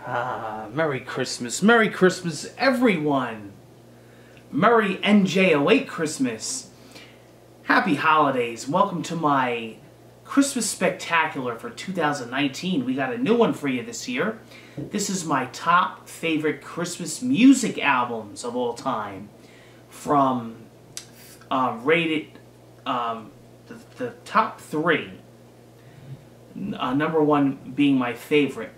Merry Christmas, everyone! Merry NJ08 Christmas! Happy holidays! Welcome to my Christmas Spectacular for 2019. We got a new one for you this year. This is my top favorite Christmas music albums of all time. From the top three. Number one being my favorite.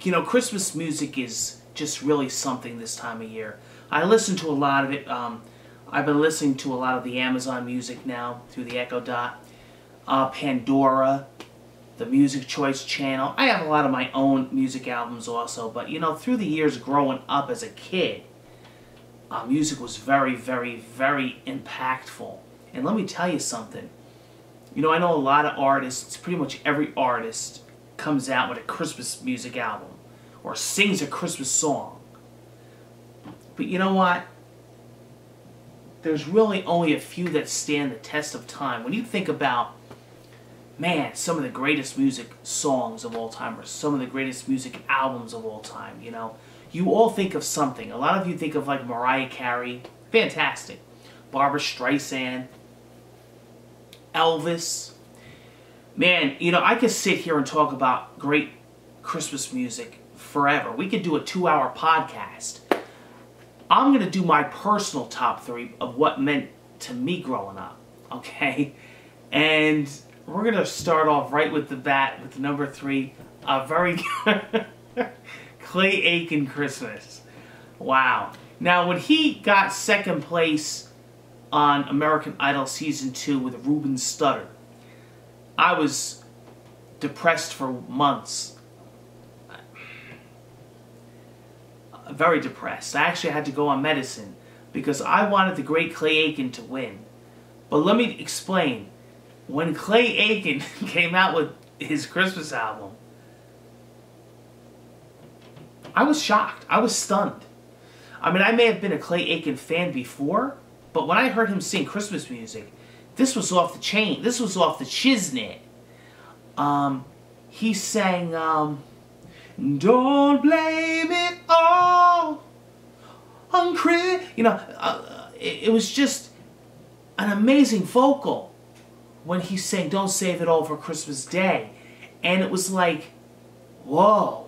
You know, Christmas music is just really something this time of year. I listen to a lot of it. I've been listening to a lot of the Amazon music now through the Echo Dot. Pandora, the Music Choice channel. I have a lot of my own music albums also, but you know, through the years growing up as a kid, music was very, very, very impactful. And let me tell you something. You know, I know a lot of artists, pretty much every artist comes out with a Christmas music album or sings a Christmas song. But you know what? There's really only a few that stand the test of time. When you think about, man, some of the greatest music songs of all time or some of the greatest music albums of all time, you know, you all think of something. A lot of you think of like Mariah Carey, fantastic. Barbra Streisand, Elvis. Man, you know, I could sit here and talk about great Christmas music forever. We could do a 2-hour podcast. I'm going to do my personal top three of what meant to me growing up, okay? And we're going to start off right with the bat with number three, a very Clay Aiken Christmas. Wow. Now, when he got second place on American Idol Season 2 with Ruben Studdard, I was depressed for months. Very depressed. I actually had to go on medicine because I wanted the great Clay Aiken to win. But let me explain. When Clay Aiken came out with his Christmas album, I was shocked. I was stunned. I mean, I may have been a Clay Aiken fan before, but when I heard him sing Christmas music, this was off the chain. This was off the shiznit. He sang, don't blame it all on Chris. You know, it was just an amazing vocal when he sang Don't Save It All for Christmas Day. And it was like, whoa.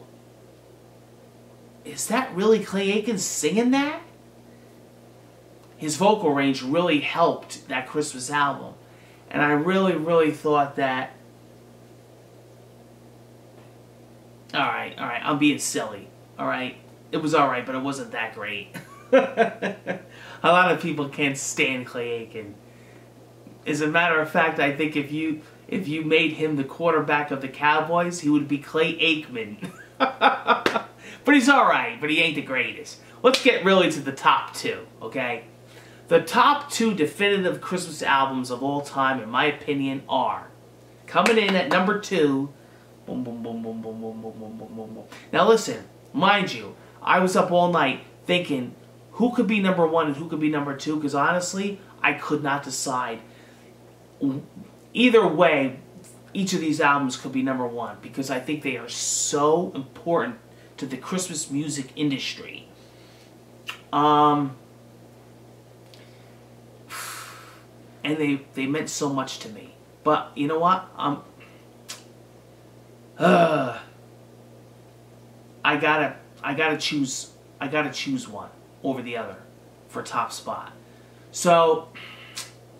Is that really Clay Aiken singing that? His vocal range really helped that Christmas album. And I really, really thought that... Alright, I'm being silly. Alright? It was alright, but it wasn't that great. A lot of people can't stand Clay Aiken. As a matter of fact, I think if you made him the quarterback of the Cowboys, he would be Clay Aikman. But he's alright, but he ain't the greatest. Let's get really to the top two, okay? The top two definitive Christmas albums of all time, in my opinion, are coming in at number 2. Boom, boom, boom, boom, boom, boom, boom, boom, boom, boom, boom. Now listen, mind you, I was up all night thinking who could be number 1 and who could be number 2, because honestly, I could not decide. Either way, each of these albums could be number 1, because I think they are so important to the Christmas music industry. And they meant so much to me. But you know what? I gotta choose one over the other for top spot. So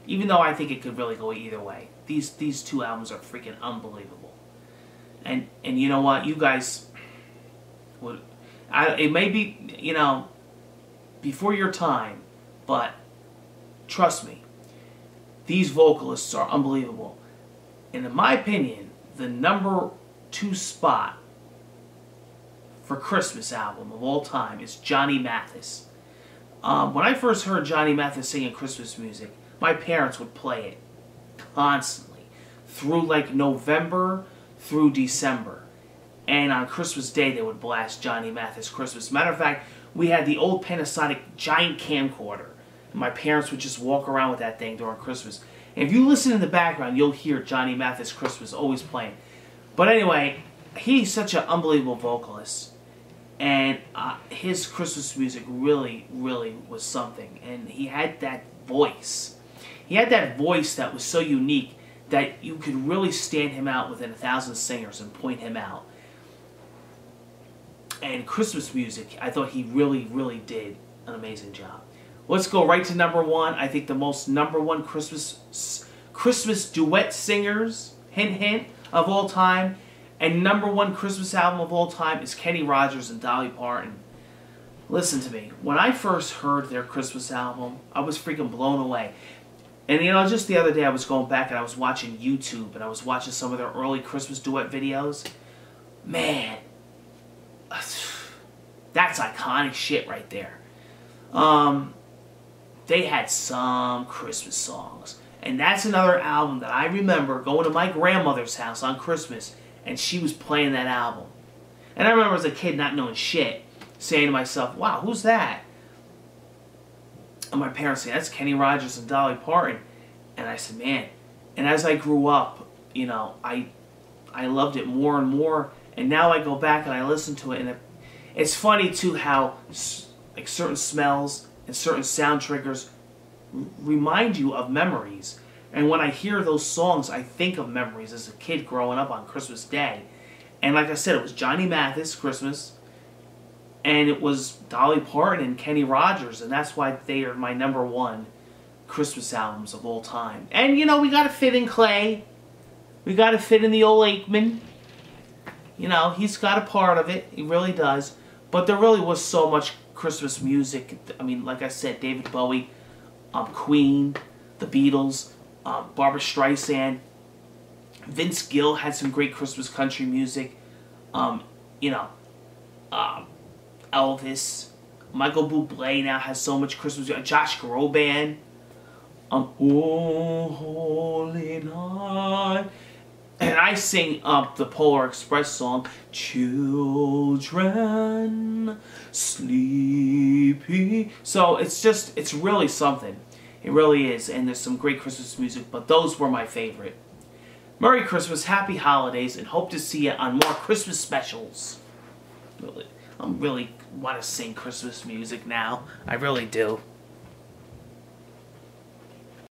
even though I think it could really go either way, these two albums are freaking unbelievable. And you know what? You guys would, it may be, you know, before your time, but trust me, these vocalists are unbelievable. And in my opinion, the number 2 spot for Christmas album of all time is Johnny Mathis. When I first heard Johnny Mathis singing Christmas music, my parents would play it constantly through like November through December. And on Christmas Day, they would blast Johnny Mathis Christmas. Matter of fact, we had the old Panasonic giant camcorder. And my parents would just walk around with that thing during Christmas. And if you listen in the background, you'll hear Johnny Mathis Christmas always playing. But anyway, he's such an unbelievable vocalist. And his Christmas music really, really was something. And he had that voice. He had that voice that was so unique that you could really stand him out within 1,000 singers and point him out. And Christmas music, I thought he really, really did an amazing job. Let's go right to number one. I think the most number one Christmas duet singers, hint, hint, of all time, and number one Christmas album of all time is Kenny Rogers and Dolly Parton. Listen to me. When I first heard their Christmas album, I was freaking blown away. And you know, just the other day I was going back and I was watching YouTube and I was watching some of their early Christmas duet videos. Man, that's iconic shit right there. They had some Christmas songs. And that's another album that I remember going to my grandmother's house on Christmas and she was playing that album. And I remember as a kid not knowing shit, saying to myself, wow, who's that? And my parents saying, that's Kenny Rogers and Dolly Parton. And I said, man. And as I grew up, you know, I loved it more and more. And now I go back and I listen to it. And it's funny, too, how like certain smells and certain sound triggers remind you of memories. And when I hear those songs, I think of memories as a kid growing up on Christmas Day. And like I said, it was Johnny Mathis, Christmas. And it was Dolly Parton and Kenny Rogers, and that's why they are my number one Christmas albums of all time. And, you know, we got to fit in Clay. We got to fit in the old Aiken. You know, he's got a part of it. He really does. But there really was so much Christmas music. I mean, like I said, David Bowie, Queen, the Beatles, Barbra Streisand. Vince Gill had some great Christmas country music. You know, Elvis, Michael Bublé now has so much Christmas music. Josh Groban, Oh Holy Night, and I sing the Polar Express song, Children Sleepy. So it's really something. It really is, and there's some great Christmas music, but those were my favorite. Merry Christmas, Happy Holidays, and hope to see you on more Christmas specials. I really want to sing Christmas music now. I really do.